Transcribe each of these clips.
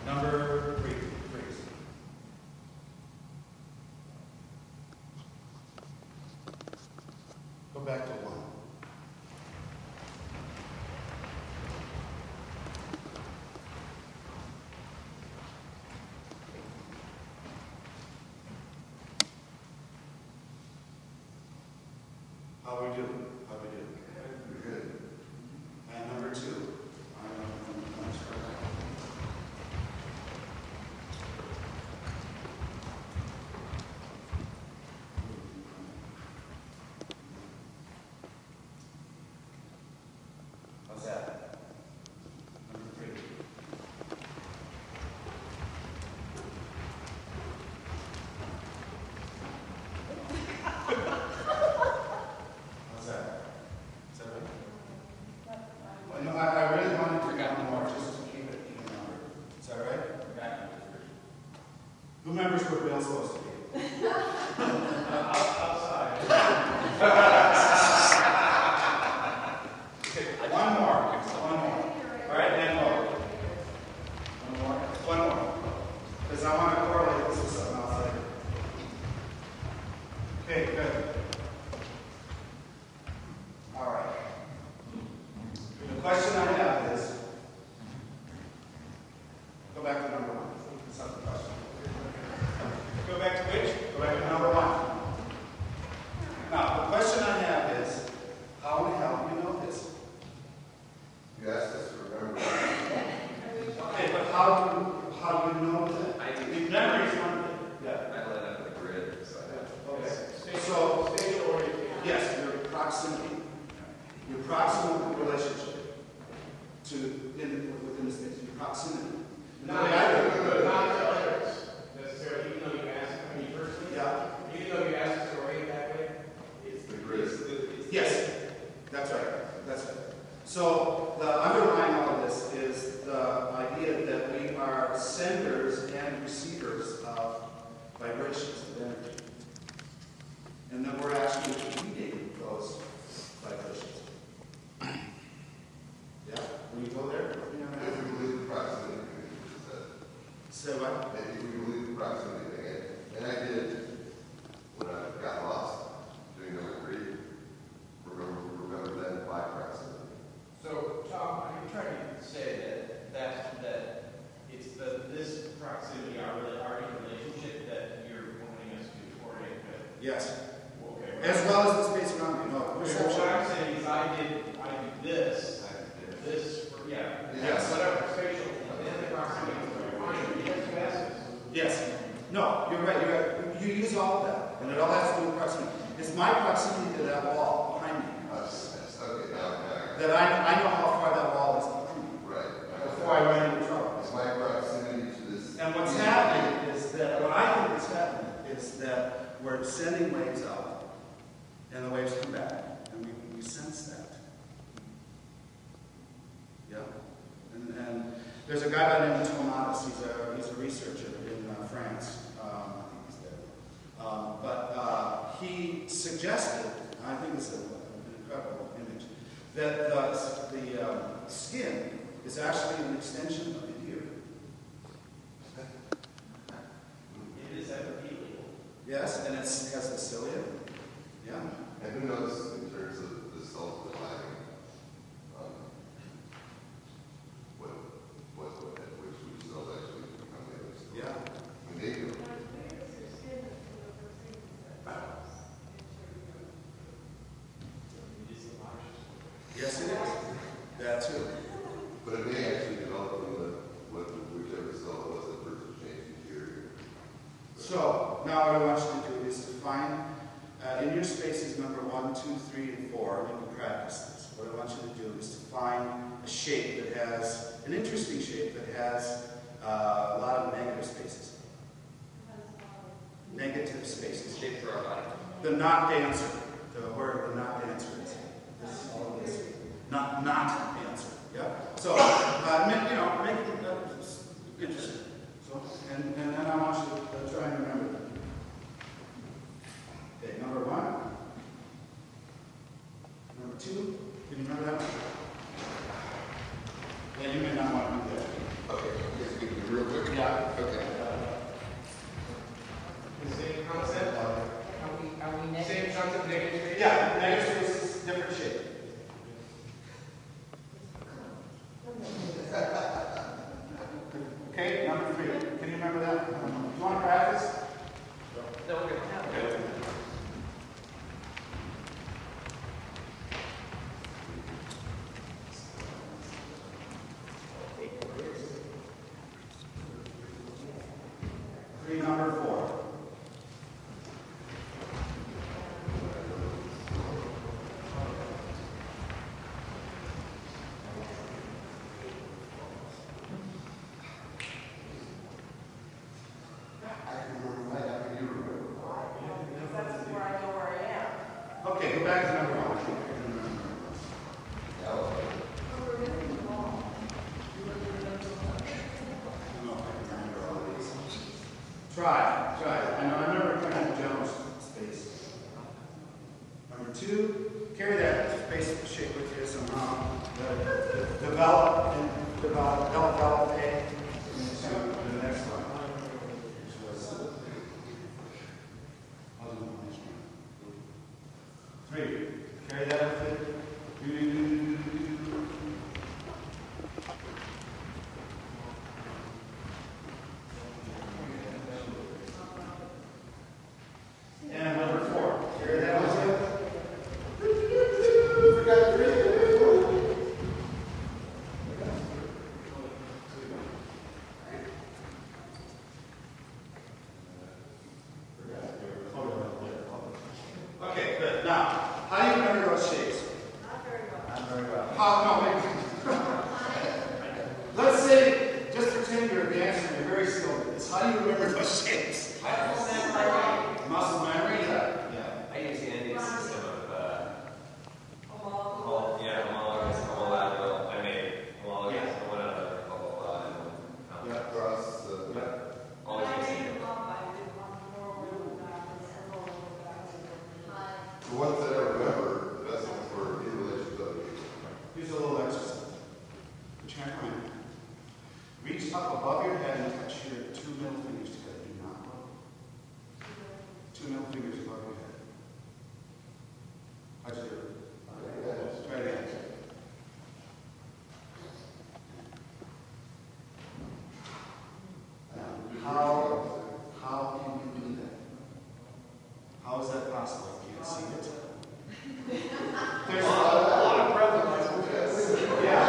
Number 3, please. Go back to 1. How we do? How we do? Good. And number 2. How's that? Number 3. How's that? Is that right? Well, no, I really wanted to get more just to keep it even number. Is that right? Who remembers where Bill's supposed to be? Outside. One more. All right, and more. One more. Because I want to correlate this with something else later. Okay, good. All right. The question I have is, go back to number 1. That's not the question. Go back to which? Go back to number 1. Now, the question I have is, how in the hell do you know this? You asked us to remember. Okay, but how do you know that? Memory is one thing. Yeah. I let out the grid, so Okay. So, spatial orientation. Yes, your proximity. Your proximal relationship to within the space. Your proximity. Not to others necessarily, even though you asked me personally. Yeah. Even though you asked us to orient that way. it's the grid. Yes, that's right. That's right. So the underlying all of this is the idea that we are senders and receivers of vibrations of energy, and that we're actually reading those vibrations. Yeah. Will you go there? If we believe the proximity thing, Say what? maybe we believe the proximity thing, and I did when I got lost doing number 3. Remember that by proximity. So, Tom, are you trying to say that it's this proximity, our relationship that you're wanting us to orient with? Yes. Okay. As well as the space around you. No, What perception. I'm saying is I did this, Yes. whatever, spatial, and then the proximity. Yes. No, you're right. You're right. You use all of that, and it all has to do with proximity. It's my proximity to that wall behind me Okay, now. that I know how far that wall is behind me Right. before I run into trouble. It's my proximity to this. And what's happening is that what I think is happening is that we're sending waves out, and the waves come back, and we sense that. Yeah. And there's a guy by the name of Thomas. He's a researcher in France. I think he's dead. But he suggested, and I think this is an incredible image, that the skin is actually an extension of the ear. It is epithelial. Yes, and it has the cilia. Yeah. And who knows in terms of the self-defining, which cells actually become the other cells. Yeah. I mean, they do. Yes, it is. That too. But it may actually develop from whichever cell it was that first changed interior. So, now what I want you to do is to find, in your spaces number 1, 2, 3, and 4, you can practice this. What I want you to do is to find a shape that has, an interesting shape that has a lot of negative spaces. Negative spaces. Shape for our body. The not dancer. The word the not dancer is. This is all this. Not dancer. Yeah? So, make it interesting. So, and then I want you to try and remember that. Okay, number 1. Number 2. Can you remember that one? Yeah, you may not want to do that. Okay, yes, we real quick? Yeah. Okay. The same concept? Are we next? Same concept, negative space? Yeah, negative space is different shape. Okay, number 3. Can you remember that? Do you want to practice? No, we're good. Okay. Number 4. That's where I know where I am. Okay, go back to number 1. Try. I remember kind of Jones space. Number 2, carry that space shape with you somehow. Develop into the next one. Which was, I'll do the next one. 3, carry that with you. And number 4, carry that with you. Okay, good. Now, how do you remember those shapes? Not very well. Not very well. How? No, wait. Let's say, just pretend you're advanced and you're very skilled at this. How do you remember those shapes? Muscle memory? Yeah. I use the Andes system of, Homologous. homologous, homolateral. I made homologous, one another, blah, blah, blah, and then, Yeah. Cross, always When I using made it. them up, I did one forward backwards and forward backwards. the ones that I remember, the best ones were in relation to other people. Here's a little exercise. Put your hand on it. Reach up above your head and touch your 2 middle fingers together. Do not look. 2 middle fingers above your head. How'd you do it? Try it again. How can you do that? How is that possible? You can't see it. There's a lot of prevalence. Yeah.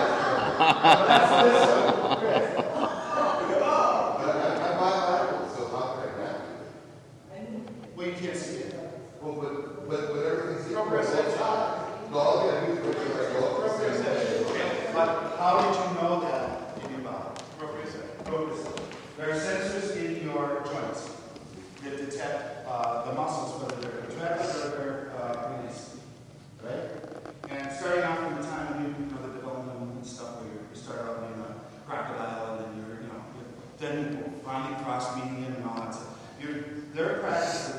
That's this one. Chris. But I'm bilateral, so how can I map Well, you can't see it. it? Well, but everything's equal. Proprioception. No, all you gotta do is put your leg all across the same. Okay. But how did you know that in your body? Proprioception. There are sensors in your joints that detect the muscles, whether they're contracted or they're released. Right? And starting out from the time when you know the development and stuff, where you start out being a crocodile and then then you finally cross median and all that stuff. They're practicing,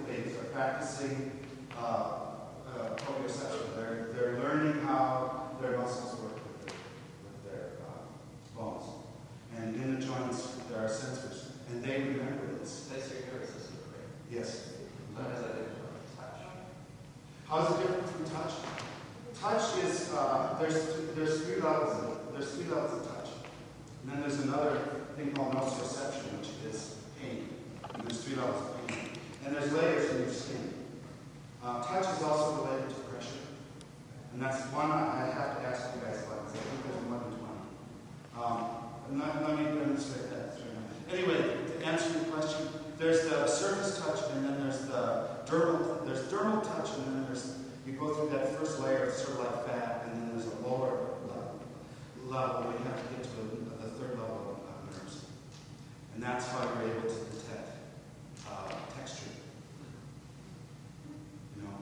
they are practicing proprioception. They're learning how their muscles work with their bones. And in the joints, there are sensors. And they remember this. That's your nervous system, right? Yes. So how does that differ from touch? How is it different from touch? Touch is, there's 3 levels of, there's 3 levels of touch. And then there's another thing called nociception, which is pain. And there's 3 levels of pain. And there's layers in your skin. Touch is also related to pressure. And that's one I have to ask you guys about, because I think there's more than 20. Let me demonstrate that. Anyway, to answer your question, there's the surface touch, and then there's the dermal touch, and then you go through that first layer, it's sort of like fat, and then there's a lower level where you have to get to the 3rd level of nerves. And that's how you're able to detect texture.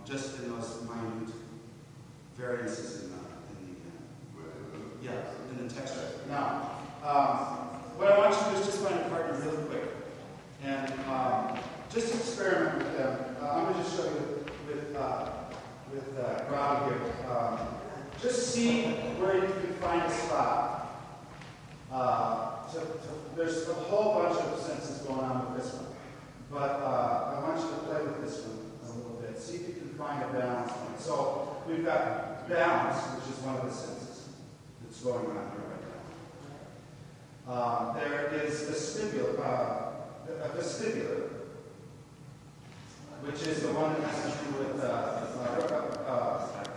Just in those minute variances in the texture. Now, what I want you to do is just find a partner really quick, and just experiment with them. I'm going to just show you with Rob here. Just see where you can find a spot to there's a whole bunch of senses going on with this one. But I want you to play with this one a little bit. See if you can find a balance point. So we've got balance, which is one of the senses that's going on here right now. There is vestibular, which is the one that has to do with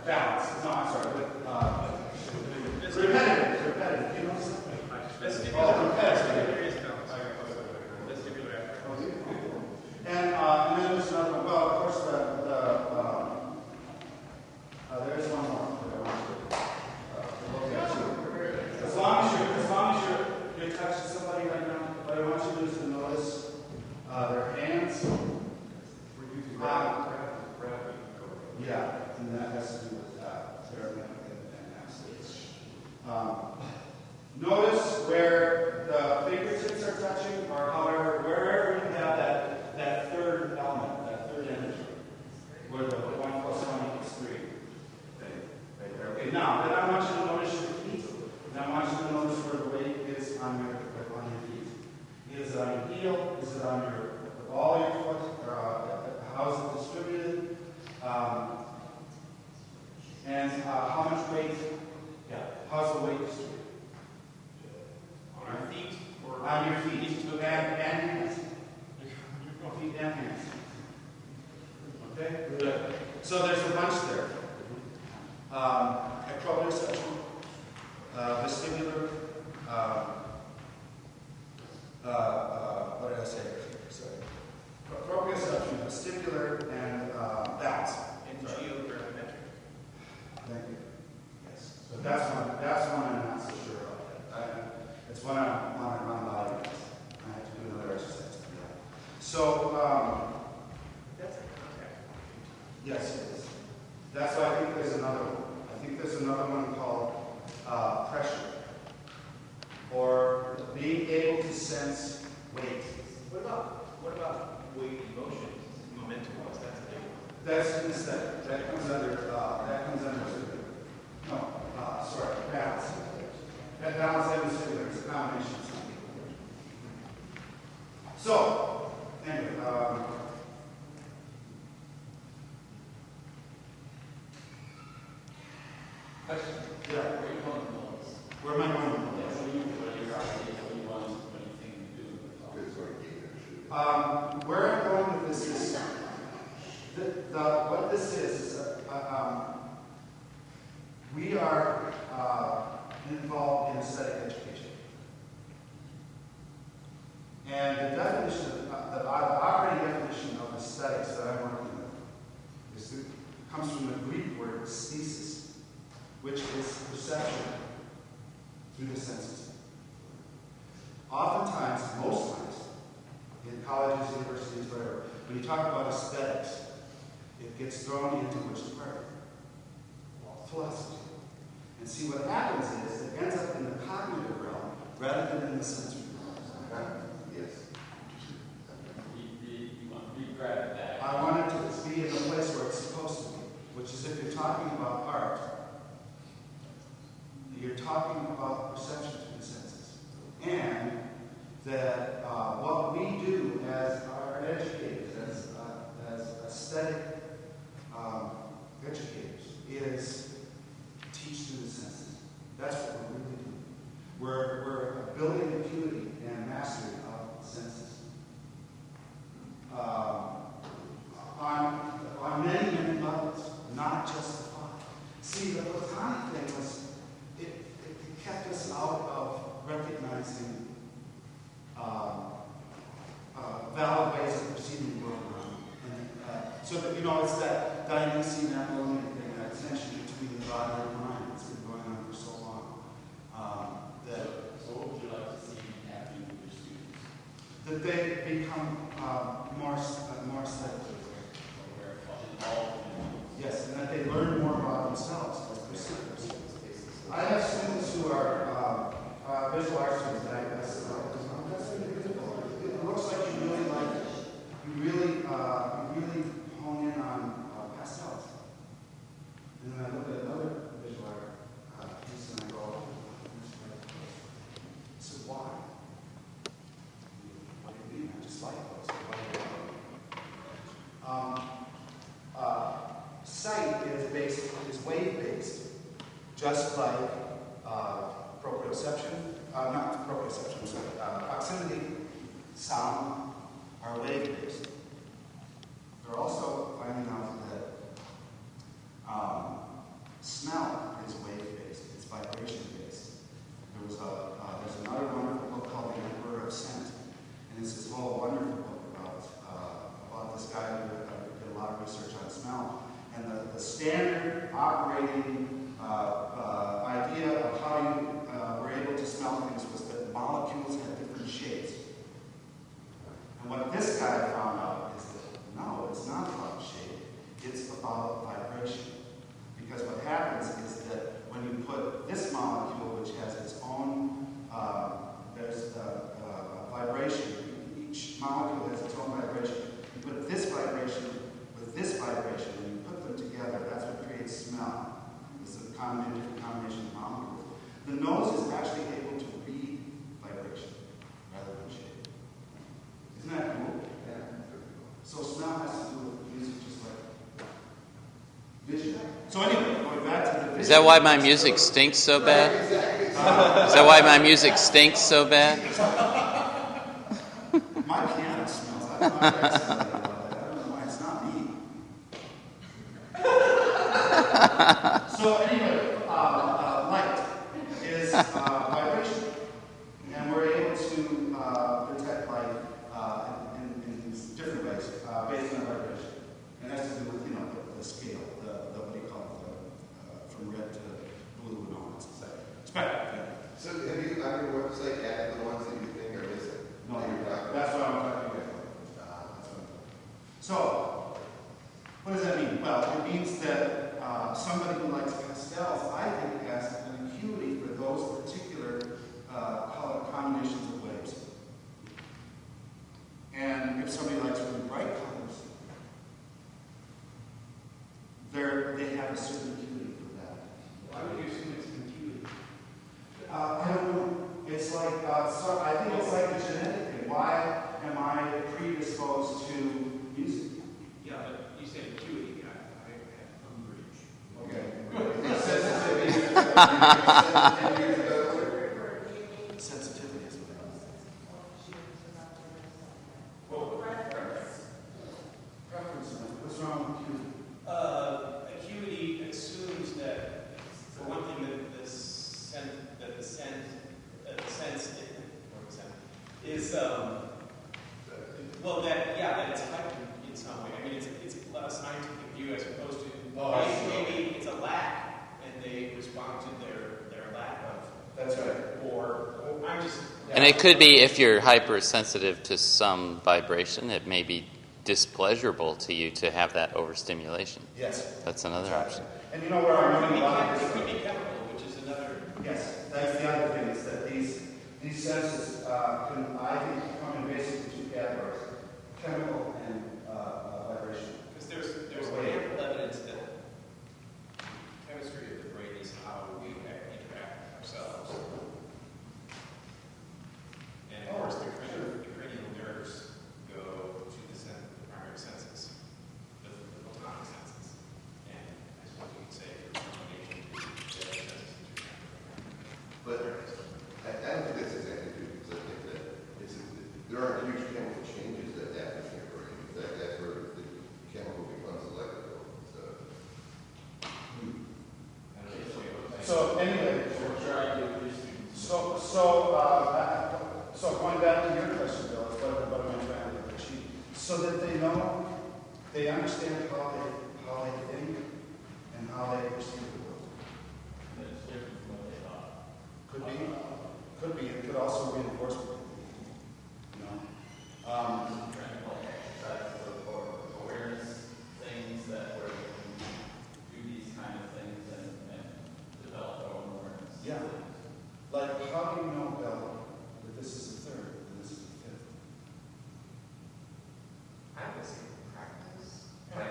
balance. No, I'm sorry, with repetitive. Do you know something? And then there's another one. Well, of course, there is one more that I want you to look at too. As long as you're touching somebody right now, what I want you to do is to notice their hands. We're using gravity. Yeah, and that has to do with aerodynamic and acids. Notice where the fingertips are touching, or however, wherever you have that third element, that third energy, where the 1 + 1 = 3. Right there. Okay, now, then I want you to notice your feet, and I want you to notice where the weight is on your feet. Is it on your heel? Is it on your ball of your foot? How is it distributed? And how much weight? Yeah, how's the weight distributed? On our feet or On your feet and hands. Feet and hands. Okay? Good. So there's a bunch there. Proprioception, vestibular, what did I say? Sorry. Proprioception, vestibular, and balance. and geogrametric. Thank you. Yes. But that's one I'm not so sure about. It's one I'm on body. I have to do another exercise to do that. So, That's a contact. yes, it is. That's why I think there's another one. I think there's another one called pressure, or being able to sense weight. What about weight emotion? Momentum, what's that to do? That's instead. That comes under. No, sorry, balance. That balance and vestibular is a combination of something. So, anyway, Question. yeah. Where are you going with those? Where am I going? What do you want anything to do with all It's like game and shoot. Where I'm going with this is what this is. We are involved in aesthetic education, and the definition, the operating definition of aesthetics that I'm working with comes from the Greek word aesthesis, which is perception through the senses. Oftentimes, most times, in colleges, universities, wherever, when you talk about aesthetics, it gets thrown into which department? Philosophy. And see, what happens is it ends up in the cognitive realm rather than in the sensory realm. Yes. You want to grab that? I want it to be in the place where it's supposed to be, which is if you're talking about art, you're talking about perception through the senses. And that what we do as our educators, as aesthetic educators, is teach through the senses. That's what we're really doing. We're building acuity and mastery of the senses. On many, many levels, not just the five. See, the platonic thing was, it kept us out of recognizing valid ways of perceiving the world around. And, so that, it's that Dionysian Apollonian thing, that tension between the body and the mind that's been going on for so long. So what would you like to see happen with your students? That they become more aesthetically aware. Involved in Yes, and that they learn more about themselves as perceivers. I have students who are visual arts students that I guess it looks like you really like it. You really hone in on pastels. And then I look at another visual art piece and I go, so why? proprioception, not proprioception, sorry, proximity, sound are wave-based. They're also finding out that smell is wave-based, it's vibration-based. There's another wonderful book called The Emperor of Scent, and it's this whole wonderful book about this guy who did a lot of research on smell. And the standard operating idea of how you were able to smell things was that molecules had different shapes. And what this guy found out is that no, it's not about shape, it's about vibration. Because what happens is that when you put this molecule, which has its own, there's vibration, each molecule has its own vibration. You put this vibration with this vibration, and you put them together, that's what creates smell. This is a combination of molecules. The nose is actually able to read vibration rather than shape. Isn't that cool? Yeah. So smell has to do with music just like vision. So anyway, going back to the vision. Is that why my music stinks so bad? Is that why my music stinks so bad? My piano smells. I don't know why it's not about that. I don't know why it's not me. So anyway, light is vibration, and we're able to detect light in these different ways based on vibration. And it has to do with the scale, the what do you call it, from red to blue and all that stuff. Spectrum. So have you, on your website, added the ones that you think are missing? No, That you're talking that's about? what I'm talking about. So, what does that mean? Well, it means that somebody who likes pastels, I think, has an acuity for those particular color combinations of waves. And if somebody likes really bright colors, they have a certain acuity for that. Why would you assume it's acuity? I don't know. It's like, so I think it's like a genetic thing. Why am I predisposed to music? Yeah, but you said acuity. I had umbrage. Okay. Sensitivity. Sensitivity is what it is. Well, Preference. What's wrong with you? acuity assumes that, for one thing, that the sense is well, that it's heightened in some way. I mean, it's a scientific view as opposed to maybe it's a lack, and they respond to their lack of. That's right. Or I'm just. And it could be if you're hypersensitive to some vibration, it may be displeasurable to you to have that overstimulation. Yes. That's another option. And you know where I'm running a lot of It this could from? be chemical, which is another. Yes, that's the other thing, is that these senses can, I think, come in basically two categories: chemical and vibration. Because there's ample evidence that chemistry of the brain is how we interact with ourselves. And of course, the cranial nerves go to the primary senses, the photonic senses. And I suppose you could say a combination of the senses. But I don't think that's exactly true, because I think that there are huge chemical changes that happen in your brain. That's where the chemical becomes electrical. So anyway, so going back to your question, Bill, is what am I trying to achieve? So that they understand how they think and how they perceive the world. That's different from what they thought. Could be. It could also reinforce what they think. I'm trying to call exercise or awareness things that where we can do these kind of things and develop our own awareness. Yeah. Like, how do you know, Bill, that this is the third and this is the fifth? I would say practice. And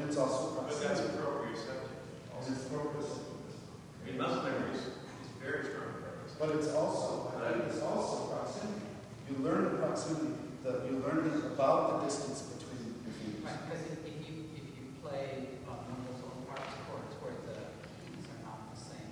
it's also But that's proximity. proprioceptive. And it's purpose. I mean, muscle memory is very strong purpose. But it's also, I think it's also proximity. You learn the proximity, you learn about the distance between your fingers. Right, because if you play on one of those little parts chords where the keys are not the same.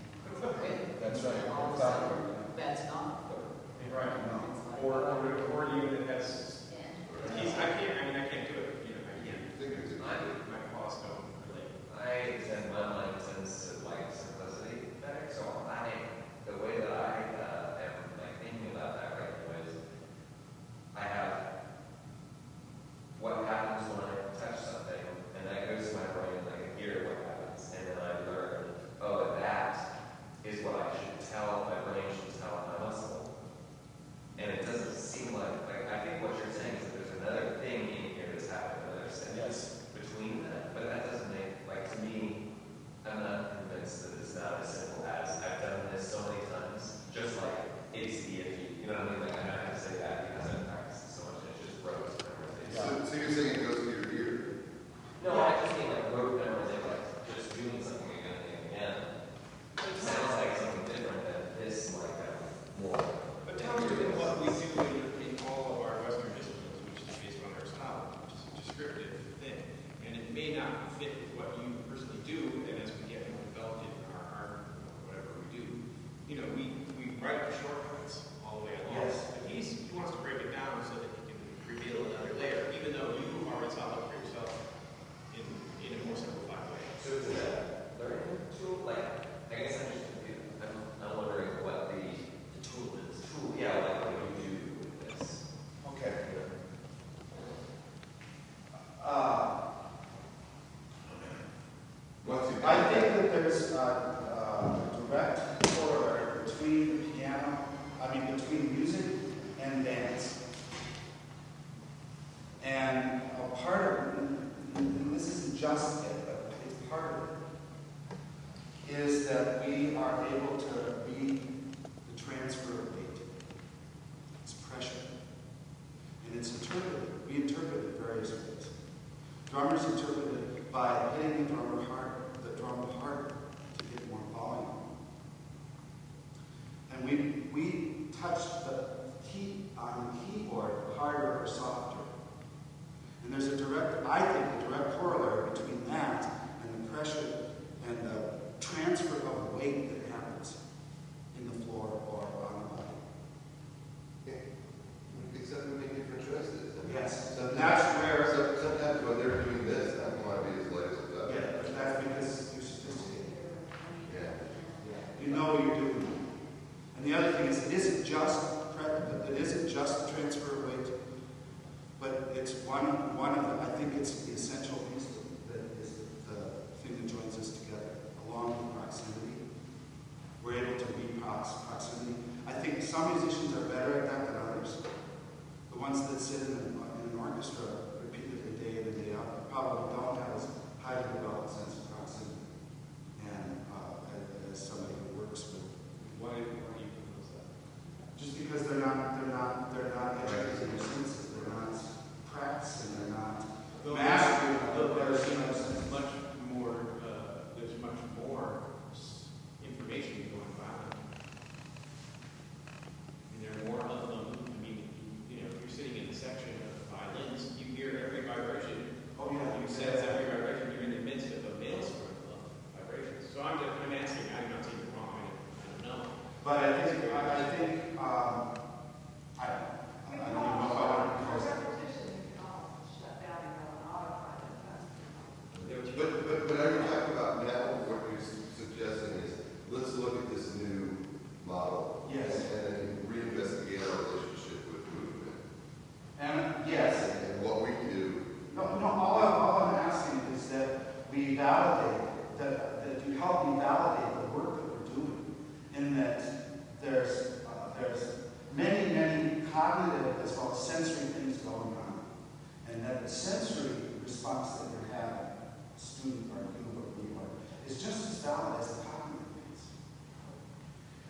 that we are able to read the transfer of weight. It's pressure. And it's interpreted. We interpret it various ways. Drummers interpret it by hitting the drum harder to get more volume. And we touch the key on the keyboard harder or softer. And there's a direct corollary between that and the pressure and the transfer of weight that happens in the floor or on the body. Yeah. Except we make different choices. Yes. Sometimes, That's where. sometimes when they're doing this, I don't want to be as light as a feather. Yeah, but that's because you're sophisticated. Yeah. You know what you're doing. And the other thing is, it isn't just the transfer of weight, but it's one of the, I think it's the essential piece that is the thing that joins us together, along with proximity. We're able to read proximity. I think some musicians are better at that than others. The ones that sit in an orchestra repeatedly day in and day out probably don't have as highly developed sense of proximity and as somebody who works with. Why do you propose that? Just because they're not educated in their senses, they're not practicing, they're not mastering. There's much more information going on. And there are more of them. I mean, if you're sitting in a section of violins, you hear every vibration. Oh yeah, You sense every vibration. You're in the midst of a maelstrom of vibrations. So I'm asking. I'm not saying you're wrong. I don't know. but I think I don't even know if I want to propose that. Repetition, you can all shut down and go on autopilot. But are you talking about now, what you're suggesting is, let's look at this new model. Yes. And then reinvestigate our relationship with movement. And yes, And what we can do. no. All I'm asking is that we validate that you help me validate the work that we're doing, in that there's many cognitive as well as sensory things going on, and that the sensory response that you're having, student or you or we are, is just as valid as the cognitive things.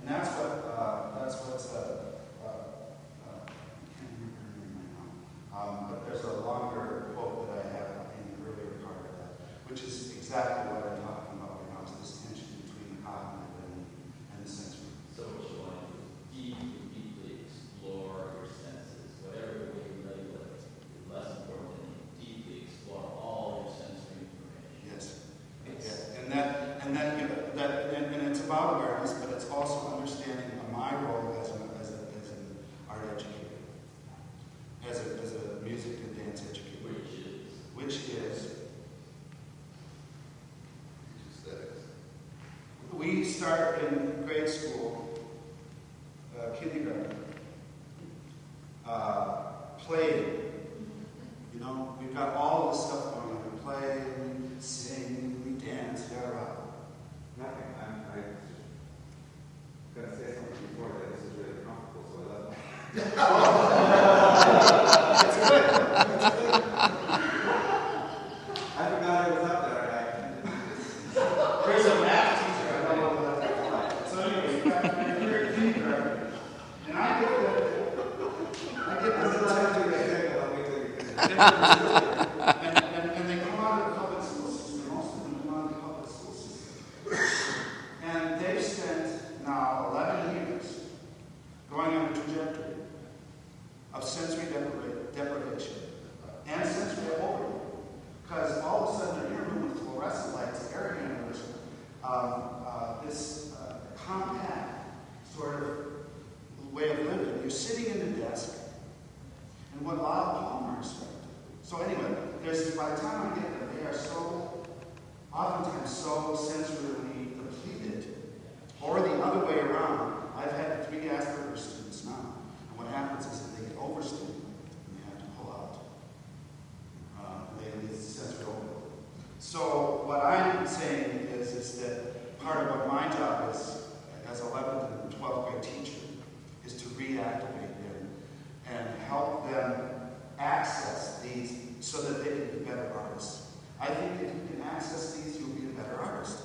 And that's what's I can't remember her name right now, but there's a longer quote that I have in the earlier part of that, which is exactly what I'm talking about right now, is this tension between the cognitive and the sensory. So what you want to do is deeply explore your senses, whatever way you label it. It's less important than you deeply explore all your sensory information. Yes. And it's about awareness, but it's also understanding my role as an art educator, as a music and dance educator, which is Aesthetics. we start in grade school, kindergarten, playing. We've got all this stuff going on. We play, we sing, we dance, yada. Nothing. I was just going to say something before that. This is really comfortable, so I love it. It's good. I forgot I was up there. There's a math teacher. I don't know what that's like. So anyway, you're in kindergarten, and I get the and they come out of the public school system. Most of them come out of the public school system, and they've spent now 11 years going on a trajectory of sensory deprivation and sensory overload, because all of a sudden they're in a room with fluorescent lights, air handlers, this compact sort of way of living. You're sitting in the desk, and what Lyle Palmer expected. So anyway, by the time I get there, they are oftentimes so sensorily depleted, or the other way around. I've had 3 Asperger's students now, and what happens is that they get overstimulated and they have to pull out. They lose sensory overload. So what I'm saying is that part of what my job is as 11th and 12th grade teacher is to reactivate them and help them access these so that they can be better artists. I think if you can access these, you'll be a better artist.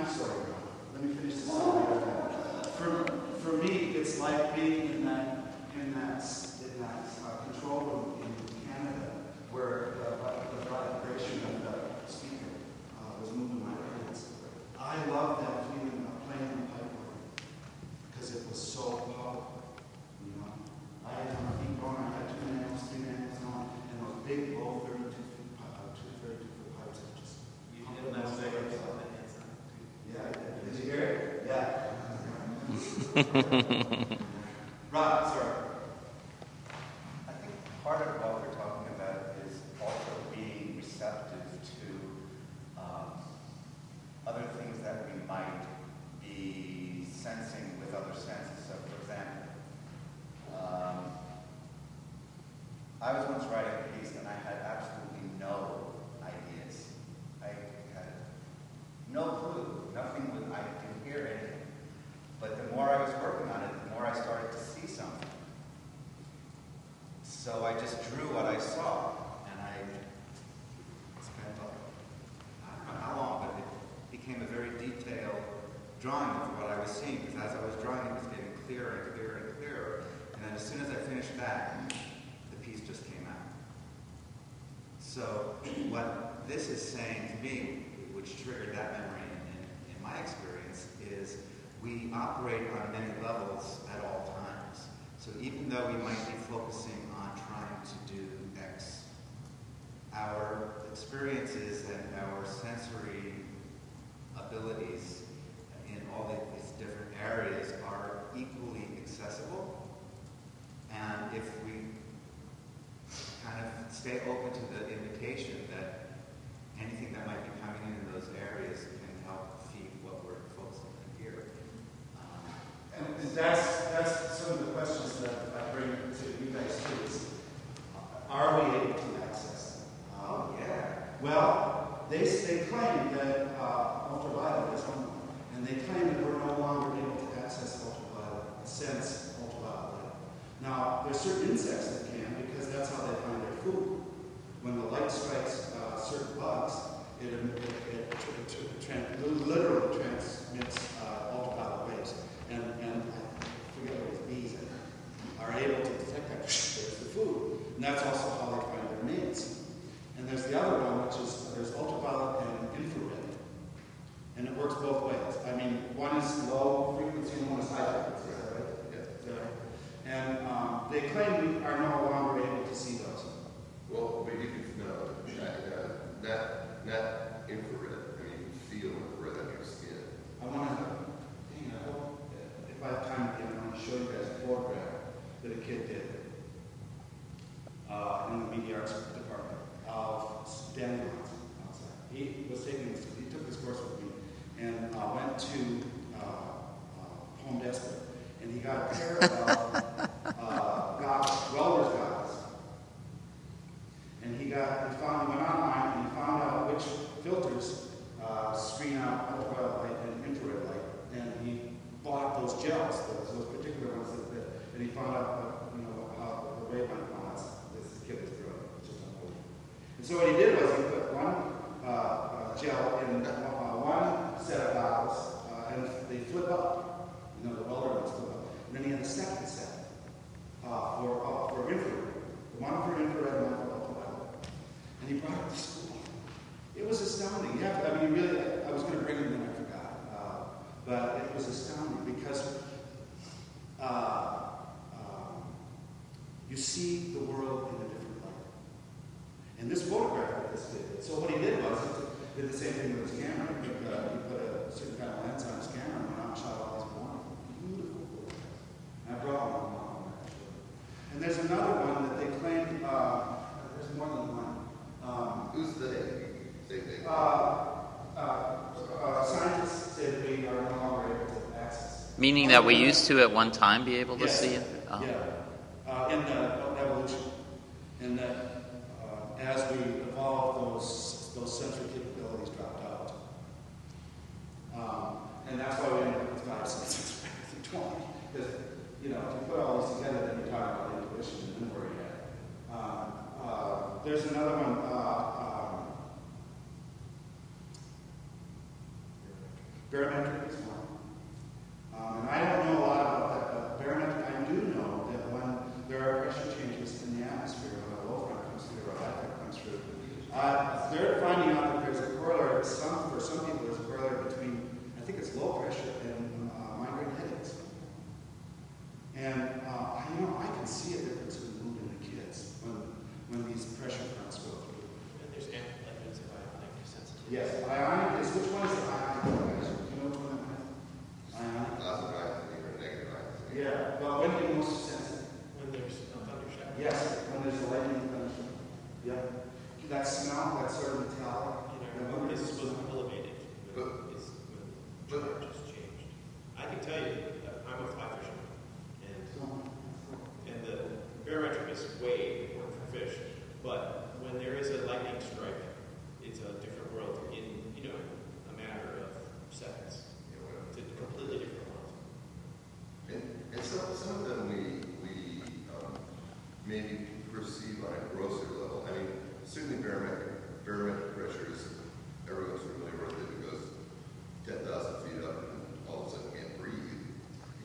I'm sorry, Ron. Let me finish this story. For me, it's like being in that control room in Canada where the vibration of the speaker was moving my hands. I love that feeling of playing the pipe organ because it was so powerful. You know, I had my feet going. I had 2 nails, 3 nails on, and those big, low 32-foot pipes. Just You did last night. yeah. Did you hear it? Yeah. Rob, sorry. I think part of what we're talking about is also being receptive to other things that we might be sensing with other senses. So, for example, I was once writing a piece and I had absolutely no ideas. I had no clue, nothing was, I didn't hear anything. But the more I was working on it, the more I started to see something. So I just drew what I saw, and I spent, I don't know how long, but it became a very detailed drawing of what I was seeing, because as I was drawing, it was getting clearer and clearer and clearer. And then as soon as I finished that, the piece just came out. So what this is saying to me, which triggered that memory in my experience, is we operate on many levels at all times. So even though we might be focusing on trying to do X, our experiences and our sensory abilities in all these different areas are equally accessible. And if we kind of stay open to the invitation that anything that might be coming in those areas can help feed what we're focusing on here. And that's some of the questions that I bring to you guys too. Is, are we able to access them? Oh, yeah. Well, they claim that ultraviolet is one, and they claim that we're no longer able to access ultraviolet, sense ultraviolet light. Now, there's certain insects that can, because that's how they find their food. When the light strikes certain bugs, it literally transmits ultraviolet rays. And I forget what his bees are able to detect that. There's the food. And that's also how they find their mates. And there's the other one, which is there's ultraviolet and infrared. And it works both ways. I mean, one is low frequency and one is high frequency. Is that right? Yeah. And they claim we are no longer able to see those. Well, but you can, no, not infrared. I mean, you can feel infrared on your skin. I want to, I hope, if I have time again, I want to show you guys a photograph that a kid did in the media arts department of dandelions outside. He took this course with me and went to Home Depot, and he got a pair of goggles, welder's goggles. And he went online and he found out which filters screen out ultraviolet light and infrared light, and he bought those gels, those particular ones and he found out how the wavelength lines this kid was doing, which is unbelievable. And so what he did was he put one gel in one set of goggles, and they flip up. The welder ones flip up. And then he had a second set for infrared, one for infrared and one for ultraviolet. And he brought it to school. It was astounding. I was going to bring it in and I forgot. But it was astounding because you see the world in a different light. And this photograph of this did. So what he did was he did the same thing with his camera. He put a certain kind of lens on his camera and went out and shot all these wonderful, beautiful photographs. And I brought one along. And there's another one that they claim, there's more than one. Who's they? Scientists say that we are no longer able to access. Meaning that we used to at one time be able to see it? Oh. Yeah. In the evolution. And that as we evolved, those sensory capabilities dropped out. And that's why we ended up with 5, 6, 6, 20. Because, if you put all these together, then you're talking about intuition and where you're at. There's another one. Barometric is one. And I don't know a lot about that, but barometric, I do know that when there are pressure changes in the atmosphere, when a low front comes through or a high front comes through, they're finding out that there's a corollary, for some people, there's a corollary between, I think it's low pressure and migraine headaches. And I can see a difference in the mood in the kids when these pressure fronts go through. And there's evidence of ionic sensitivity. Yes, ionic is, which one is the ionic? Do you know which one that is? Ionic? Positive ions, or negative ions. Yeah, well, when are you most sensitive? When there's a thunder shower. Yes, when there's a lightning thunderstorm. Yep. That smell, that sort of metallic. This is supposed to be elevated. But- It's when the temperature's changed. I can tell you, I'm a fly fisherman, and the barometric is way important for fish. But when there is a lightning strike, it's a different world in a matter of seconds. It's a completely different world. And some of them we maybe perceive on a grosser level. I mean, certainly barometric pressure is, everyone's familiar with it. It goes 10,000 feet up and all of a sudden can't breathe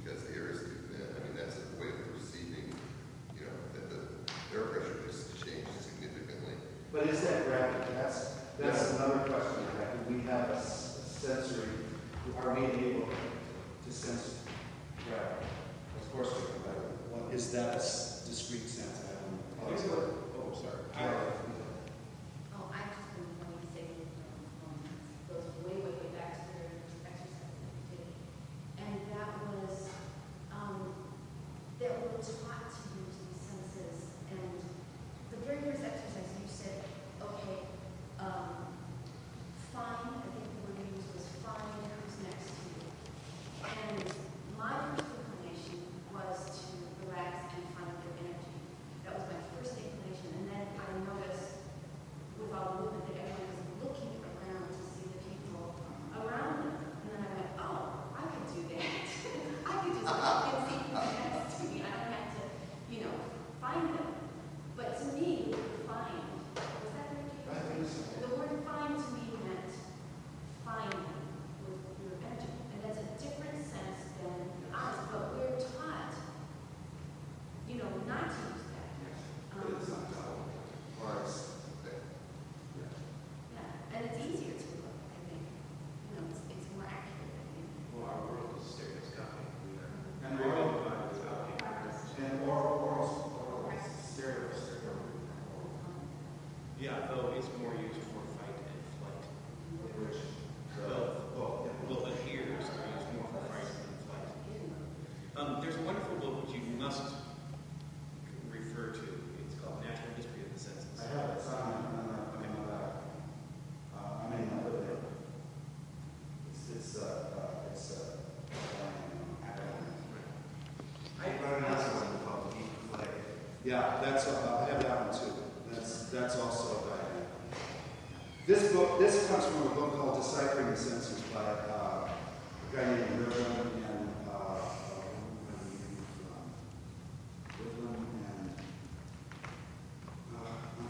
because the air is too thin. I mean, that's a way of perceiving, that the air pressure just changed significantly. But is that gravity? That's another question. Do we have a sensory? Are we able to sense gravity? Of course we can. But is that a discrete sense? I don't know. Oh, sorry. Oh, I'm just going to say, goes way, way, way back to their exercise that we did. And that was, that we were taught to use these senses. And the very first exercise, you said, okay, find, I think the word you used was find who's next to you. And my first inclination was to relax and find their energy. That was my first inclination. And then I noticed with all the movement that everyone was looking around to see the people around them. And then I went, oh, I could do that. I could just look and see who's next to me. I don't have to, find them. But to me, the word find, was that the word? I think so. The word find to me meant find them with your energy. And that's a different sense than ours. But we're taught, not to use that. But it's not taught. Or it's, Yeah, and it's easier to look, I think. It's more accurate, I think. Well, our world is stereoscopic. and oral, stereo. Yeah, though it's more used for fight and flight. Which, Well, the ears are used more for fight and flight. There's a wonderful book which you must refer to. It's called Natural History of the Senses. I have it. It's on another day. Yeah, I have that one too. That's also this comes from a book called Deciphering the Senses by a guy named Rivlin and I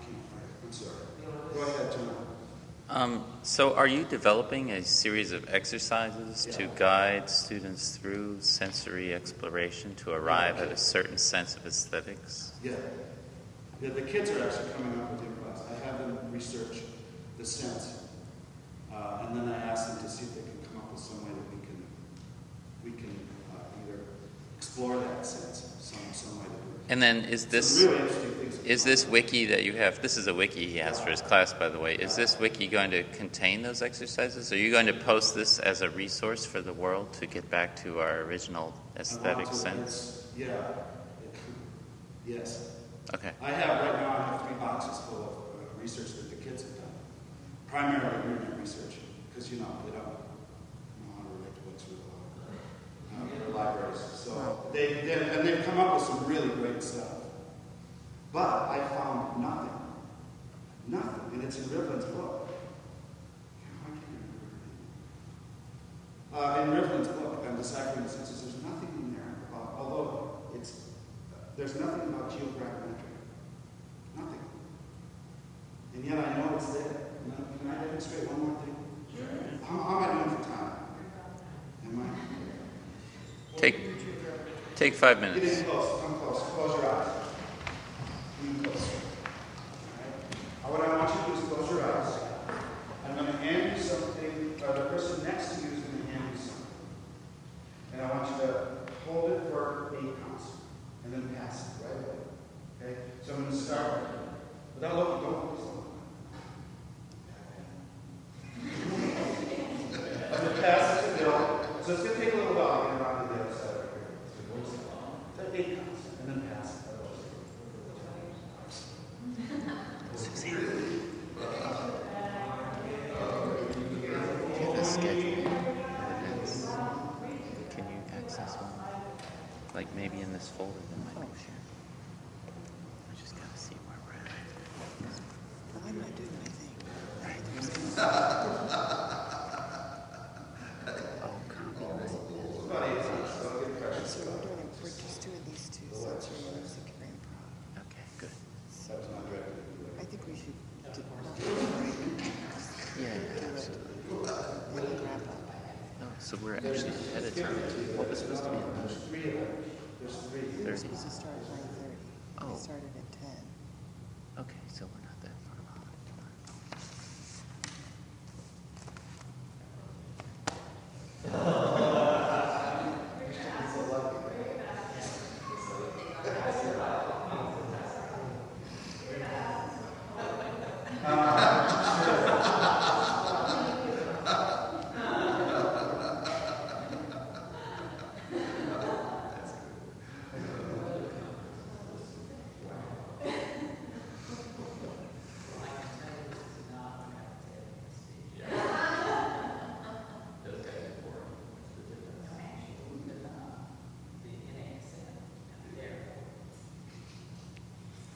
can't find it. I'm sorry. Go ahead, John. So are you developing a series of exercises to guide students through sensory exploration to arrive at a certain sense of aesthetics? Yeah, the kids are actually coming up with their class. I have them research the sense, and then I ask them to see if they can come up with some way that we can either explore that sense some way. And then is this Really interesting things. is this wiki that you have? This is a wiki he has for his class, by the way. Is this wiki going to contain those exercises? Are you going to post this as a resource for the world to get back to our original aesthetic sense? Yeah. Yes. Okay. I have 3 boxes full of research that the kids have done. Primarily internet research, because they don't know how to relate to books with libraries. So they've come up with some really great stuff. But I found nothing. Nothing. And it's in Rivlin's book. In Rivlin's book on Deciphering the Senses, there's nothing in there about, although there's nothing about geographicmetry. Nothing. And yet I know it's there. Can I demonstrate one more thing? Sure. How am I doing for time? Take 5 Get minutes. in close, come close, close your eyes. Come close. All right. What I want you to do is close your eyes. I'm going to hand you something, or the person next to you is going to hand you something. And I want you to hold it for 8 counts, and then pass it right away. Okay? So I'm going to start without looking, don't focus on it. I'm going to pass it to Bill. So it's going to take a little while to get around to the other side over here. So 8 counts, and then pass it. The schedule events. Can you access one? Like maybe in this folder that might be shared. I just gotta see where we're at. I'm not doing anything. Right. Oh, copy. It's about 8 counts, so I'll get pressure. So we're just doing these two sensory music and improv. Okay, good. That was not good. I think we should do Yeah, absolutely. and then wrap up. Oh, so we're actually ahead of time. What was supposed to be at There's 3 of them. There's 3. We were 30. supposed to start at 9:30. Oh. We started at 10. Okay, so we're not that far behind.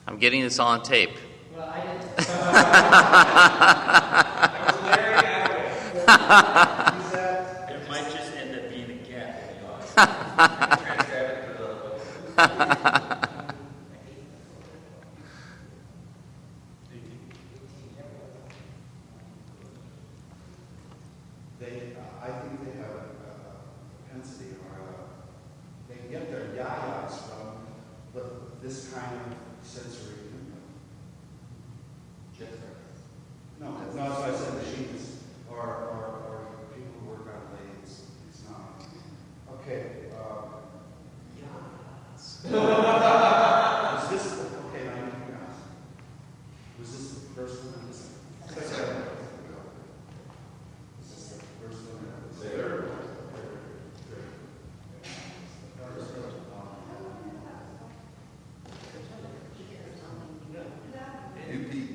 I'm getting this on tape. Well, I didn't. I was very happy. It might just end up being a gap in the audience. Transcribe it for the book. I think they have a propensity, or they get their yayas from this kind of sensory input. No, that's why I said machines, or people who work on lathes. It's not. Okay. Was this okay? Now you can ask. Was this the first one? Second one. Is this the first one? Third.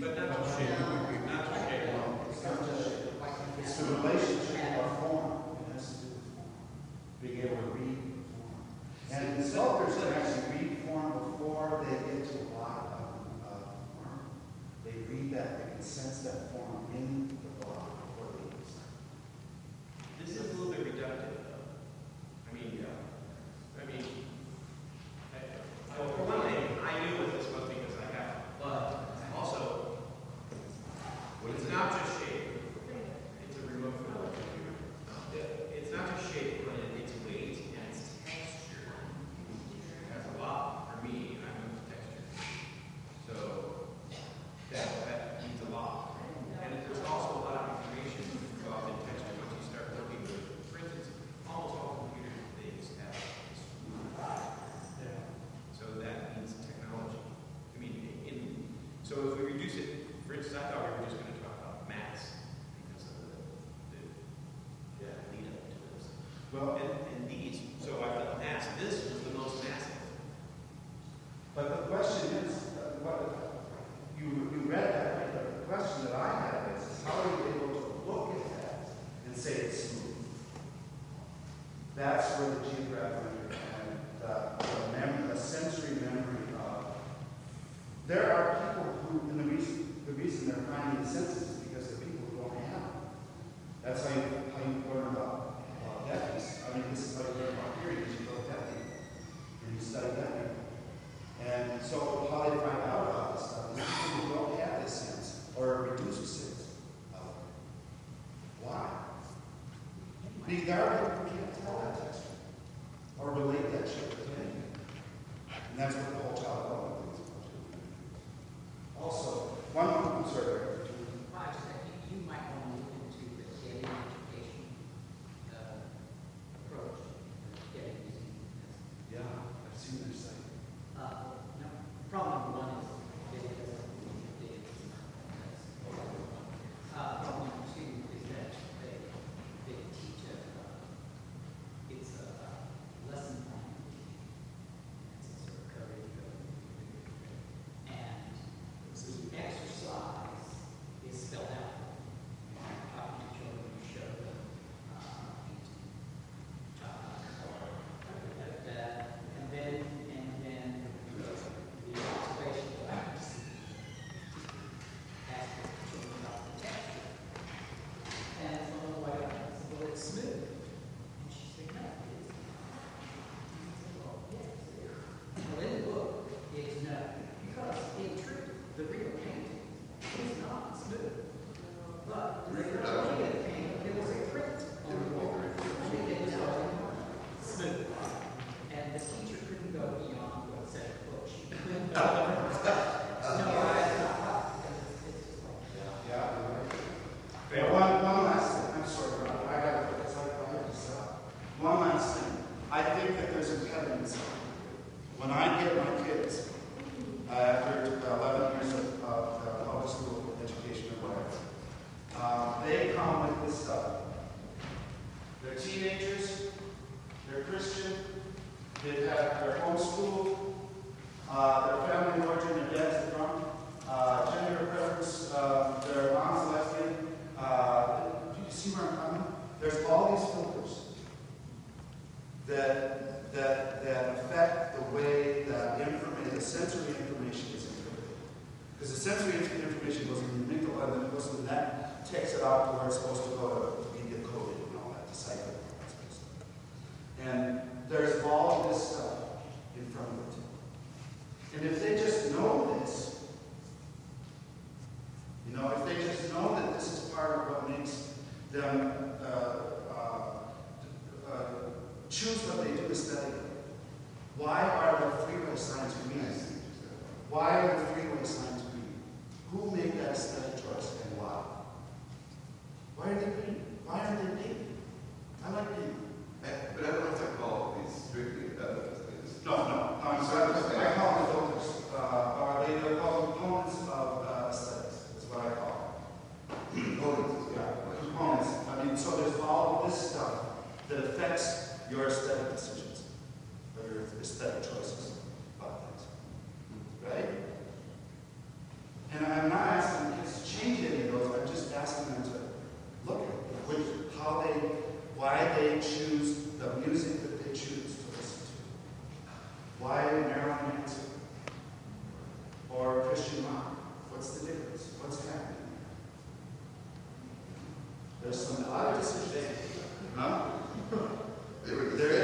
But not to shake. Not to shake. It's not just shape. It's the relationship of form. It has to do with form. Being able to read form. And the sculptors can actually read form before they get to a lot of form. They read that, they can sense that form in the block before they use it. This is a little bit reductive, though. For one thing, I knew what this was because I have it. But also, it's not just shape. It's a remote from the computer. It's not just shape, but it's weight and it's texture. That's a lot for me. I'm into texture. So that means a lot. And there's also a lot of information involved in texture once you start working with. For instance, almost all computer things have this. So that means technology. So if we reduce it, for instance, I thought we were just going to talk about mass because of the lead up to this. Well, And these, so I thought mass, this was the most massive. but the question is, you read that, right? But the question that I have is how are you able to look at that and say it's smooth? That's where the geographic and the sensory memory of. There are people who, and the reason they're finding the senses is because the people who don't have them. That's how you learn about deafness. This is how you learn about hearing, is you go to deaf people and you study deaf people. And so how they find out about this stuff is people who don't have this sense or a reduced sense of it. Why? Because there are people who can't tell that texture. Or or relate that shit to anything. And that's what the whole child development thing is about. Also, one, I'm sorry. I just think you might want to look into the daily education approach, getting using this. Yeah, I've seen their site. No, problem number one is it doesn't need data. Problem number two is that they teach it's a lesson plan. It's a sort of coding. And the exercise is spelled out. Talking to children, you show them, and then the observation practice. Ask the children about the texture. And it's a little white, well, it's smooth. And she said, no, it isn't. And I said, well, yes, it is. Well, in the book, it's no. Because in truth, the real painting is not smooth. But the real painting, there was a print on the wall. And it was smooth. And the teacher couldn't go beyond what said the book. She couldn't go. No, it's not right. It's just like, Yeah. Okay, one last thing. I'm sorry, Rob. I got to put this up. One last thing. I think that there's impediments. When I get my kids, after 11 years of public school education and whatever, they come with this stuff. They're teenagers, they're Christian, they're homeschooled, their family of origin, their dad's a drunk, gender preference, their mom's lesbian. Do you see where I'm coming? There's all these filters that affect the way that the sensory information is interpreted. Because the sensory information goes in the amygdala and then it goes to the net, takes it out to where it's supposed to go to be decoded and all that, deciphered and all that sort of stuff. And there's all of this stuff in front of it. And if they just know this, if they just know that this is part of what makes them choose what they do aesthetically. Why are the freeway signs green? Why are the freeway signs green? Who made that aesthetic choice and why? Why are they green? Why aren't they pink? I like pink. But I don't know if I call these strictly evidence. No, I'm sorry. I call them filters. They're called components of aesthetics. That's what I call them. Components, yeah. Components. So there's all of this stuff that affects your aesthetic decisions, or your aesthetic choices about things. Right? And I'm not asking the kids to change any of those, I'm just asking them to look at why they choose the music that they choose to listen to. Why Marilyn Manson? Or Christian rock? What's the difference? What's happening? There's some other decisions. Huh? There's